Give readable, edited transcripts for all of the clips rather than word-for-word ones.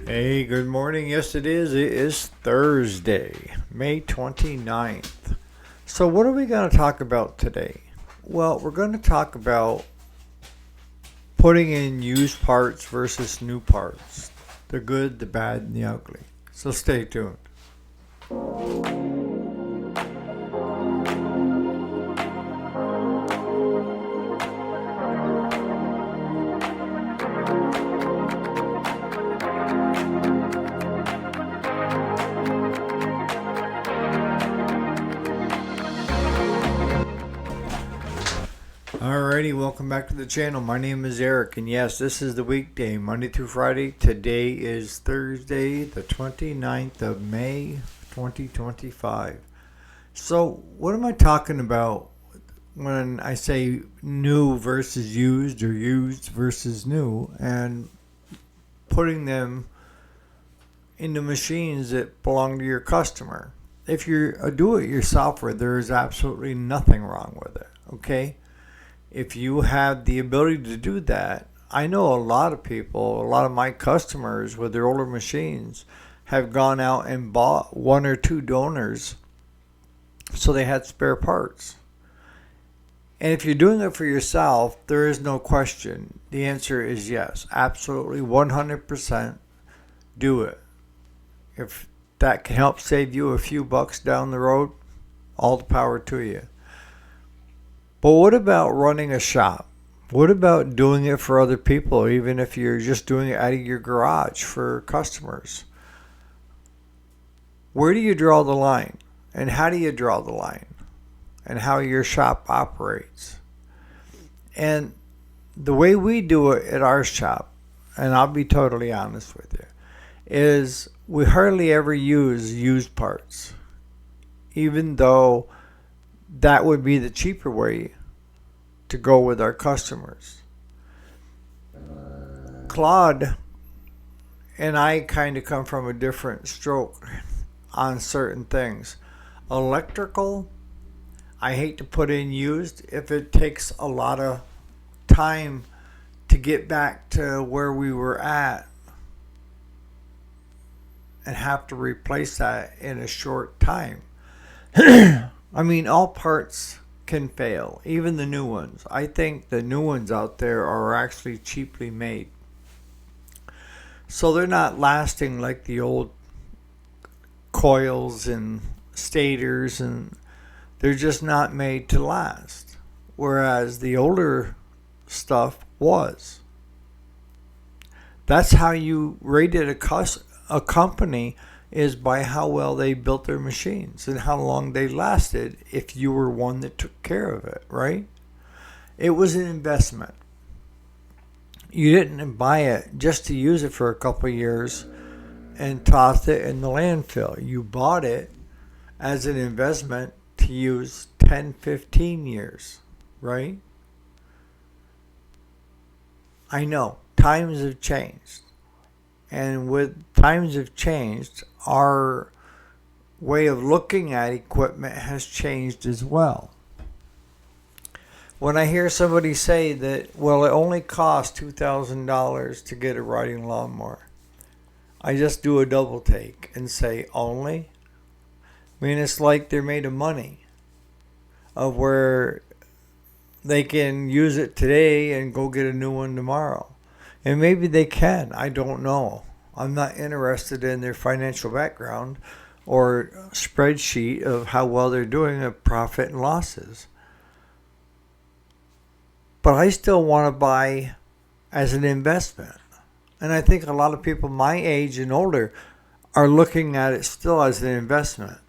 Hey, good morning. Yes, it is. It is Thursday, May 29th. So, what are we going to talk about today? Well, we're going to talk about putting in used parts versus new parts, the good, the bad, and the ugly. So, stay tuned. Alrighty, welcome back to the channel. My name is Eric, and yes, this is the weekday, Monday through Friday. Today is Thursday, the 29th of May, 2025. So, what am I talking about when I say new versus used or used versus new and putting them into machines that belong to your customer? If you're a do-it-yourselfer, there is absolutely nothing wrong with it, okay? If you have the ability to do that, I know a lot of people, a lot of my customers with their older machines have gone out and bought one or two donors so they had spare parts. And if you're doing it for yourself, there is no question. The answer is yes, absolutely 100% do it. If that can help save you a few bucks down the road, all the power to you. But what about running a shop? What about doing it for other people, even if you're just doing it out of your garage for customers? Where do you draw the line? And how do you draw the line? And how your shop operates? And the way we do it at our shop, and I'll be totally honest with you, is we hardly ever use used parts, even though that would be the cheaper way to go with our customers. Claude and I kind of come from a different stroke on certain things. Electrical, I hate to put in used if it takes a lot of time to get back to where we were at and have to replace that in a short time. I mean, all parts can fail, even the new ones. I think the new ones out there are actually cheaply made. So they're not lasting like the old coils and stators, and they're just not made to last. Whereas the older stuff was. That's how you rated a company, is by how well they built their machines and how long they lasted if you were one that took care of it, right? It was an investment. You didn't buy it just to use it for a couple of years and toss it in the landfill. You bought it as an investment to use 10, 15 years, right? I know times have changed. And with times have changed, our way of looking at equipment has changed as well. When I hear somebody say that, well, it only costs $2,000 to get a riding lawnmower, I just do a double take and say, only? I mean, it's like they're made of money, of where they can use it today and go get a new one tomorrow. And maybe they can. I don't know. I'm not interested in their financial background or spreadsheet of how well they're doing of profit and losses. But I still want to buy as an investment. And I think a lot of people my age and older are looking at it still as an investment.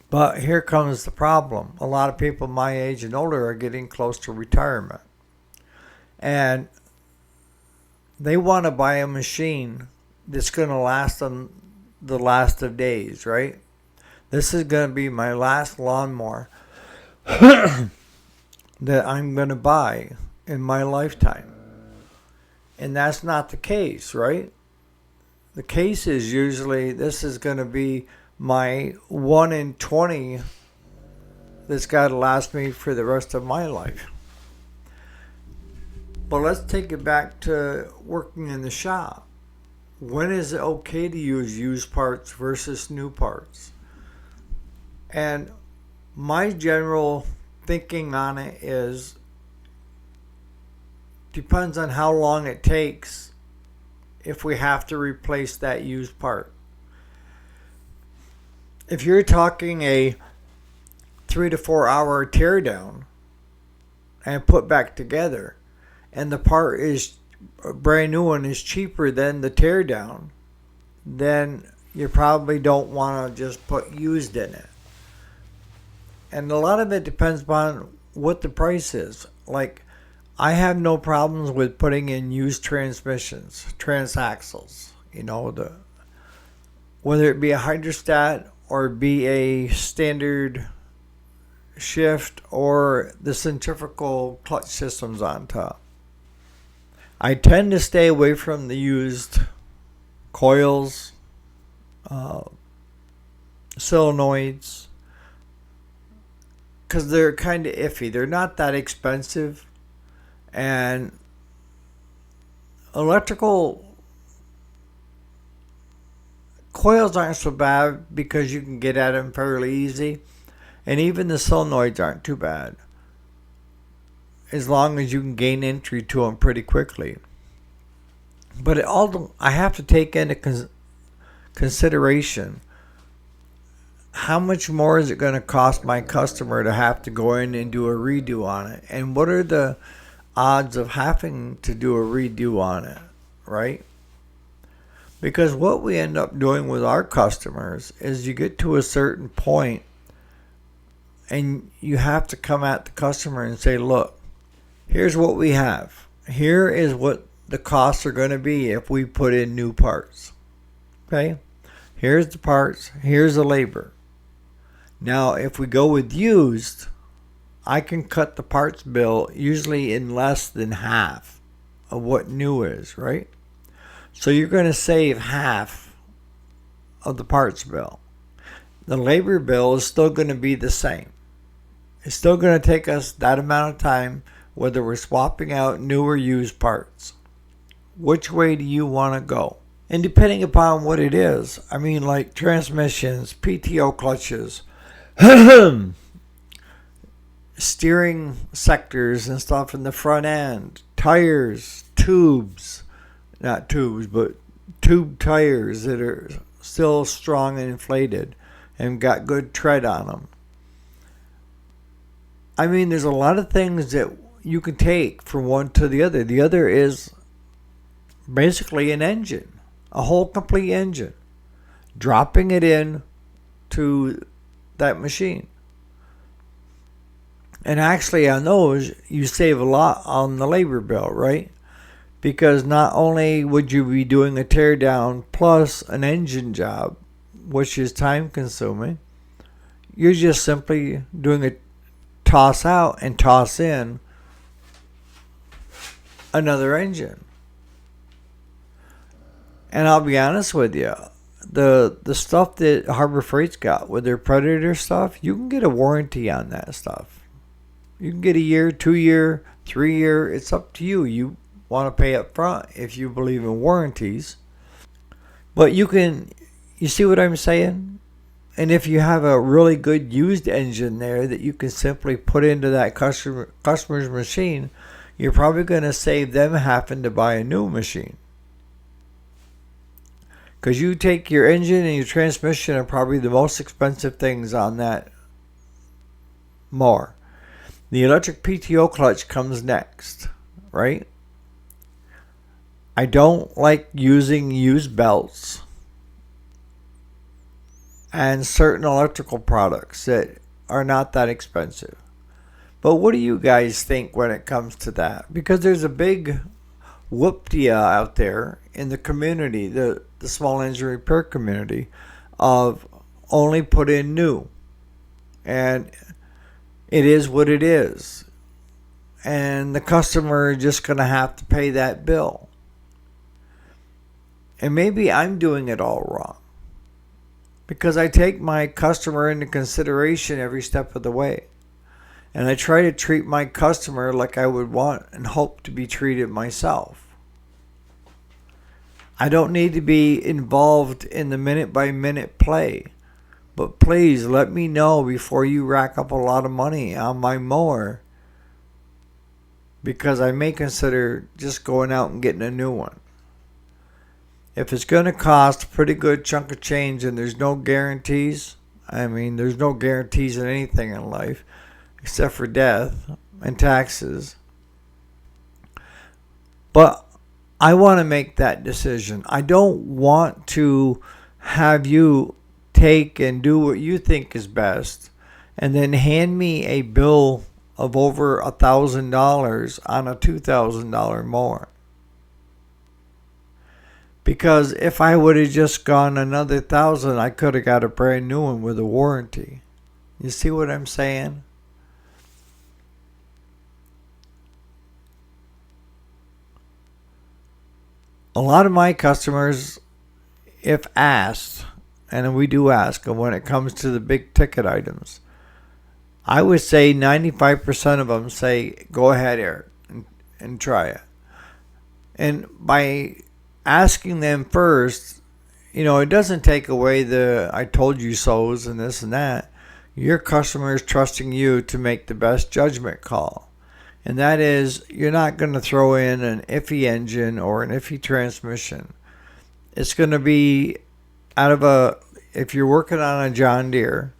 But here comes the problem. A lot of people my age and older are getting close to retirement. And they want to buy a machine that's going to last them the last of days, right? This is going to be my last lawnmower that I'm going to buy in my lifetime. And that's not the case, right? The case is usually this is going to be my 1 in 20 that's got to last me for the rest of my life. But let's take it back to working in the shop. When is it okay to use used parts versus new parts? And my general thinking on it is depends on how long it takes if we have to replace that used part. If you're talking a 3 to 4 hour teardown and put back together, and the part is a brand new one is cheaper than the teardown, then you probably don't want to just put used in it. And a lot of it depends upon what the price is. Like, I have no problems with putting in used transmissions, transaxles. Whether it be a hydrostat or be a standard shift or the centrifugal clutch systems on top. I tend to stay away from the used coils, solenoids, because they're kind of iffy. They're not that expensive, and electrical coils aren't so bad because you can get at them fairly easy, and even the solenoids aren't too bad as long as you can gain entry to them pretty quickly. But I have to take into consideration how much more is it going to cost my customer to have to go in and do a redo on it, and what are the odds of having to do a redo on it, right? Because what we end up doing with our customers is you get to a certain point and you have to come at the customer and say, look, here's what we have. Here is what the costs are going to be if we put in new parts. Okay? Here's the parts. Here's the labor. Now, if we go with used, I can cut the parts bill usually in less than half of what new is, right? So you're going to save half of the parts bill. The labor bill is still going to be the same. It's still going to take us that amount of time whether we're swapping out new or used parts. Which way do you want to go? And depending upon what it is, I mean, like transmissions, PTO clutches, steering sectors and stuff in the front end, tires, tubes, not tubes, but tube tires that are still strong and inflated and got good tread on them. I mean, there's a lot of things that you can take from one to the other. The other is basically an engine, a whole complete engine, dropping it in to that machine. And actually on those, you save a lot on the labor bill, right? Because not only would you be doing a teardown plus an engine job, which is time consuming, you're just simply doing a toss out and toss in another engine. And I'll be honest with you, the stuff that Harbor Freight's got with their Predator stuff, you can get a warranty on that stuff. You can get a year, 2 year, 3 year. It's up to you. You want to pay up front if you believe in warranties. But you see what I'm saying? And if you have a really good used engine there that you can simply put into that customer's machine, you're probably going to save them having to buy a new machine. Because you take your engine and your transmission are probably the most expensive things on that mower. The electric PTO clutch comes next, right? I don't like using used belts and certain electrical products that are not that expensive. But what do you guys think when it comes to that? Because there's a big whooptia out there in the community, the small engine repair community, of only put in new. And it is what it is. And the customer is just going to have to pay that bill. And maybe I'm doing it all wrong, because I take my customer into consideration every step of the way. And I try to treat my customer like I would want and hope to be treated myself. I don't need to be involved in the minute by minute play. But please let me know before you rack up a lot of money on my mower, because I may consider just going out and getting a new one. If it's going to cost a pretty good chunk of change and there's no guarantees, I mean, there's no guarantees in anything in life except for death and taxes. But I want to make that decision. I don't want to have you take and do what you think is best and then hand me a bill of over $1,000 on a $2,000 mower. Because if I would have just gone another $1,000, I could have got a brand new one with a warranty. You see what I'm saying? A lot of my customers, if asked, and we do ask them when it comes to the big ticket items, I would say 95% of them say, go ahead, Eric, and try it. And by asking them first, it doesn't take away the I told you so's and this and that. Your customer is trusting you to make the best judgment call. And that is, you're not going to throw in an iffy engine or an iffy transmission. It's going to be if you're working on a John Deere,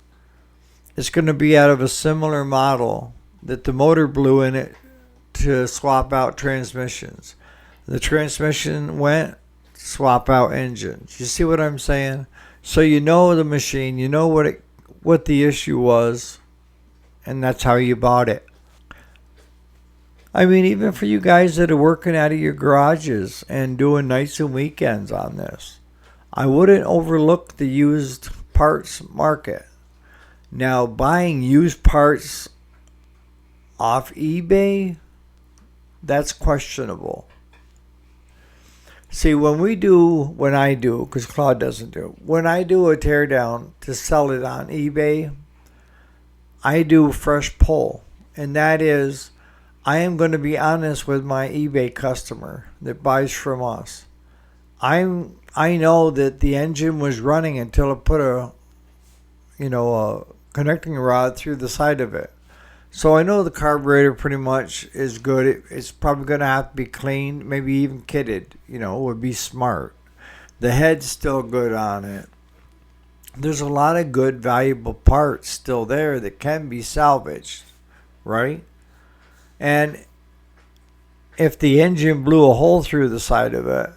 it's going to be out of a similar model that the motor blew in it to swap out transmissions. The transmission went, swap out engines. You see what I'm saying? So you know the machine, you know what the issue was, and that's how you bought it. I mean, even for you guys that are working out of your garages and doing nights and weekends on this, I wouldn't overlook the used parts market. Now, buying used parts off eBay, that's questionable. See, when I do, because Claude doesn't do, when I do a teardown to sell it on eBay, I do fresh pull. And that is, I am going to be honest with my eBay customer that buys from us. I know that the engine was running until it put a connecting rod through the side of it. So I know the carburetor pretty much is good. It's probably going to have to be cleaned, maybe even kitted. Would be smart. The head's still good on it. There's a lot of good, valuable parts still there that can be salvaged, right? And if the engine blew a hole through the side of it,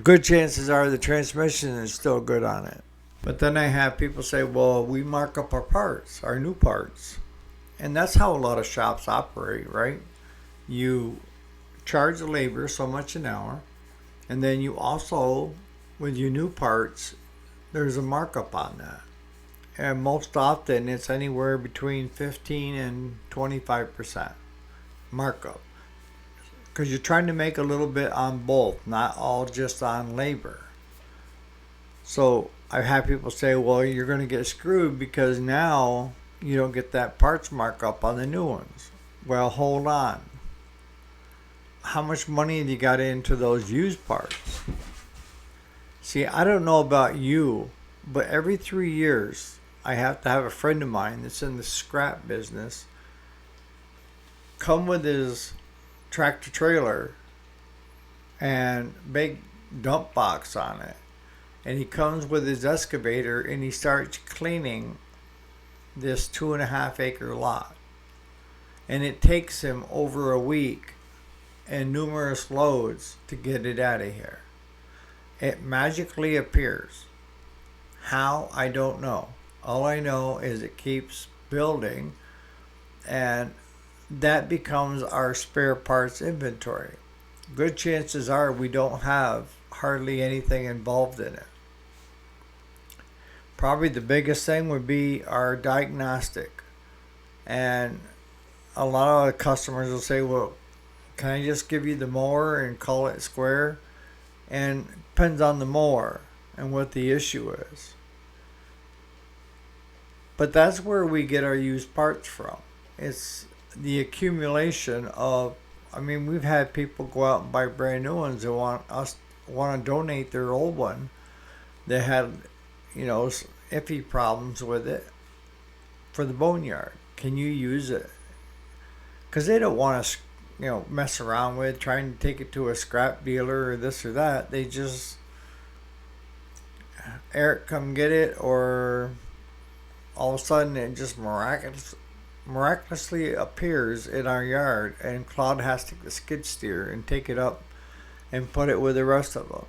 good chances are the transmission is still good on it. But then I have people say, well, we mark up our parts, our new parts. And that's how a lot of shops operate, right? You charge the labor so much an hour, and then you also, with your new parts, there's a markup on that. And most often it's anywhere between 15 and 25% markup. Because you're trying to make a little bit on both, not all just on labor. So I've had people say, well, you're going to get screwed because now you don't get that parts markup on the new ones. Well, hold on. How much money have you got into those used parts? See, I don't know about you, but every 3 years, I have to have a friend of mine that's in the scrap business come with his tractor trailer and big dump box on it. And he comes with his excavator and he starts cleaning this 2.5 acre lot. And it takes him over a week and numerous loads to get it out of here. It magically appears. How? I don't know. All I know is it keeps building, and that becomes our spare parts inventory. Good chances are we don't have hardly anything involved in it. Probably the biggest thing would be our diagnostic. And a lot of customers will say, well, can I just give you the mower and call it square? And it depends on the mower and what the issue is. But that's where we get our used parts from. It's the accumulation of, I mean, we've had people go out and buy brand new ones and want to donate their old one. They had, iffy problems with it for the boneyard. Can you use it? Because they don't want to, mess around with trying to take it to a scrap dealer or this or that. They just, Eric, come get it, or all of a sudden it just miraculously appears in our yard, and Claude has to take the skid steer and take it up and put it with the rest of them.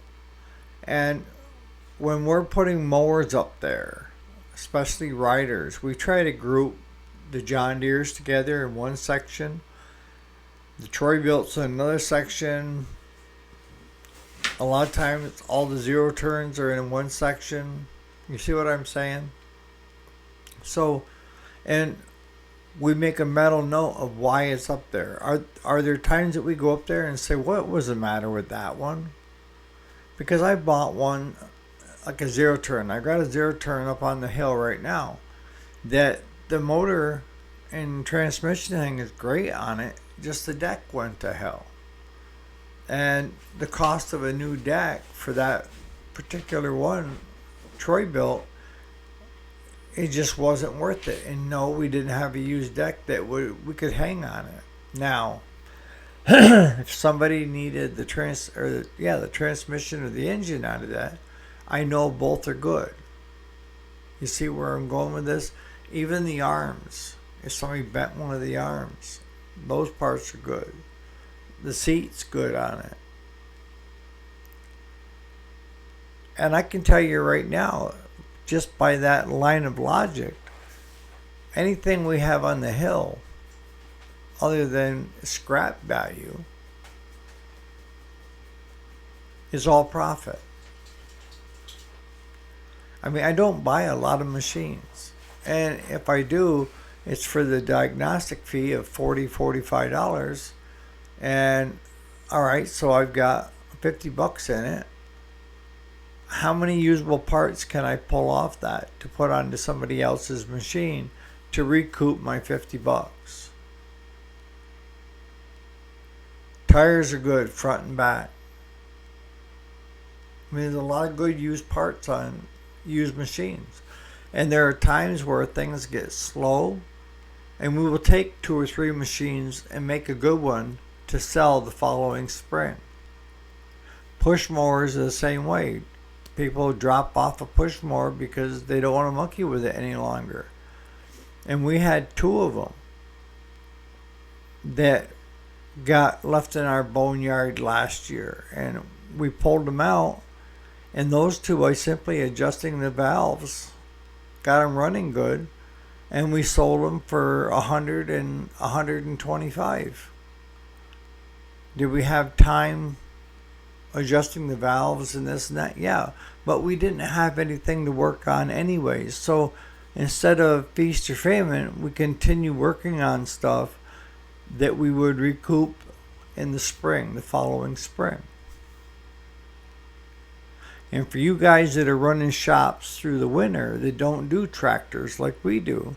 And when we're putting mowers up there, especially riders, we try to group the John Deeres together in one section, the Troy Builts in another section. A lot of times all the zero turns are in one section. You see what I'm saying? So, and we make a mental note of why it's up there. Are there times that we go up there and say, what was the matter with that one? Because I bought one, like a zero turn. I got a zero turn up on the hill right now, that the motor and transmission thing is great on it, just the deck went to hell. And the cost of a new deck for that particular one Troy built, it just wasn't worth it. And no, we didn't have a used deck that we could hang on it. Now, if somebody needed the transmission or the engine out of that, I know both are good. You see where I'm going with this? Even the arms. If somebody bent one of the arms, those parts are good. The seat's good on it. And I can tell you right now, just by that line of logic, anything we have on the hill, other than scrap value, is all profit. I mean, I don't buy a lot of machines. And if I do, it's for the diagnostic fee of $40, $45. And all right, so I've got $50 in it. How many usable parts can I pull off that to put onto somebody else's machine to recoup my $50? Tires are good, front and back. I mean, there's a lot of good used parts on used machines. And there are times where things get slow, and we will take 2 or 3 machines and make a good one to sell the following spring. Push mowers are the same way. People drop off a push mower because they don't want to monkey with it any longer. And we had 2 of them that got left in our boneyard last year, and we pulled them out, and those 2, by simply adjusting the valves, got them running good, and we sold them for $100 and $125. Did we have time adjusting the valves and this and that? Yeah, but we didn't have anything to work on anyways. So instead of feast or famine, we continue working on stuff that we would recoup in the spring, the following spring. And for you guys that are running shops through the winter that don't do tractors like we do,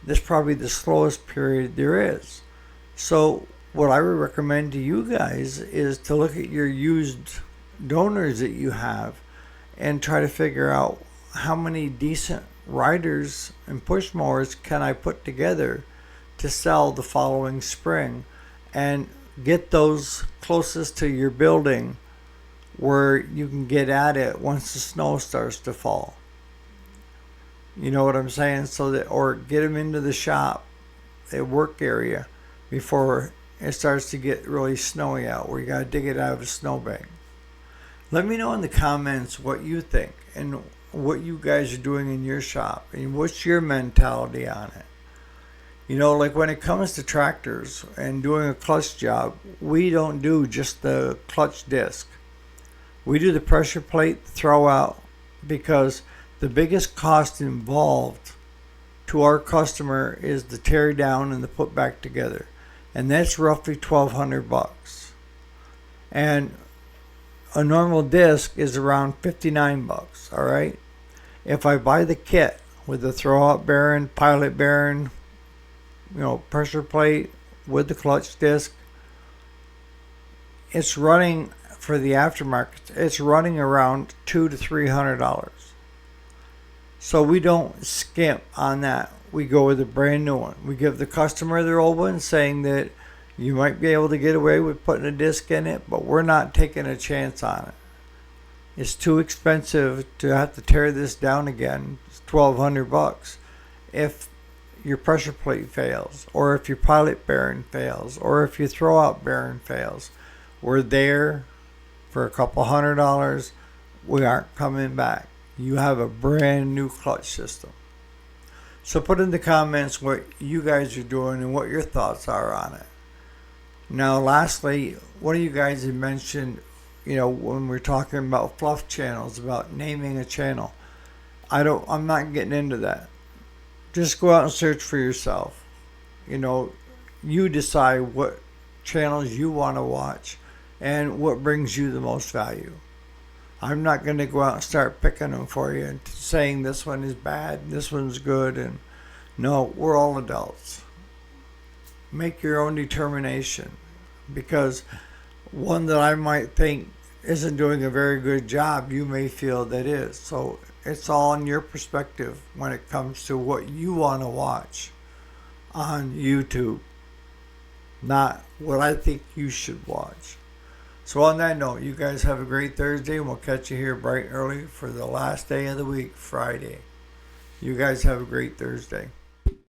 this is probably the slowest period there is. So what I would recommend to you guys is to look at your used donors that you have and try to figure out how many decent riders and push mowers can I put together to sell the following spring, and get those closest to your building where you can get at it once the snow starts to fall. You know what I'm saying? So that, or get them into the shop at work area before it starts to get really snowy out, where you got to dig it out of a snowbank. Let me know in the comments what you think and what you guys are doing in your shop and what's your mentality on it. You know, like when it comes to tractors and doing a clutch job, we don't do just the clutch disc. We do the pressure plate throw out, because the biggest cost involved to our customer is the tear down and the put back together. And that's roughly $1,200. And a normal disc is around $59, all right? If I buy the kit, with the throwout bearing, pilot bearing, pressure plate with the clutch disc. It's running for the aftermarket. It's running around $200 to $300. So we don't skimp on that. We go with a brand new one. We give the customer their old one, saying that you might be able to get away with putting a disc in it, but we're not taking a chance on it. It's too expensive to have to tear this down again. It's $1,200 if your pressure plate fails, or if your pilot bearing fails, or if your throwout bearing fails. We're there for a couple $100. We aren't coming back. You have a brand new clutch system. So put in the comments what you guys are doing and what your thoughts are on it. Now, lastly, one of you guys had mentioned, when we're talking about fluff channels, about naming a channel. I'm not getting into that. Just go out and search for yourself. You decide what channels you want to watch and what brings you the most value. I'm not going to go out and start picking them for you and saying this one is bad and this one's good. And no, we're all adults. Make your own determination, because one that I might think isn't doing a very good job, you may feel that is. So it's all in your perspective when it comes to what you want to watch on YouTube, not what I think you should watch. So on that note, you guys have a great Thursday, and we'll catch you here bright and early for the last day of the week, Friday. You guys have a great Thursday.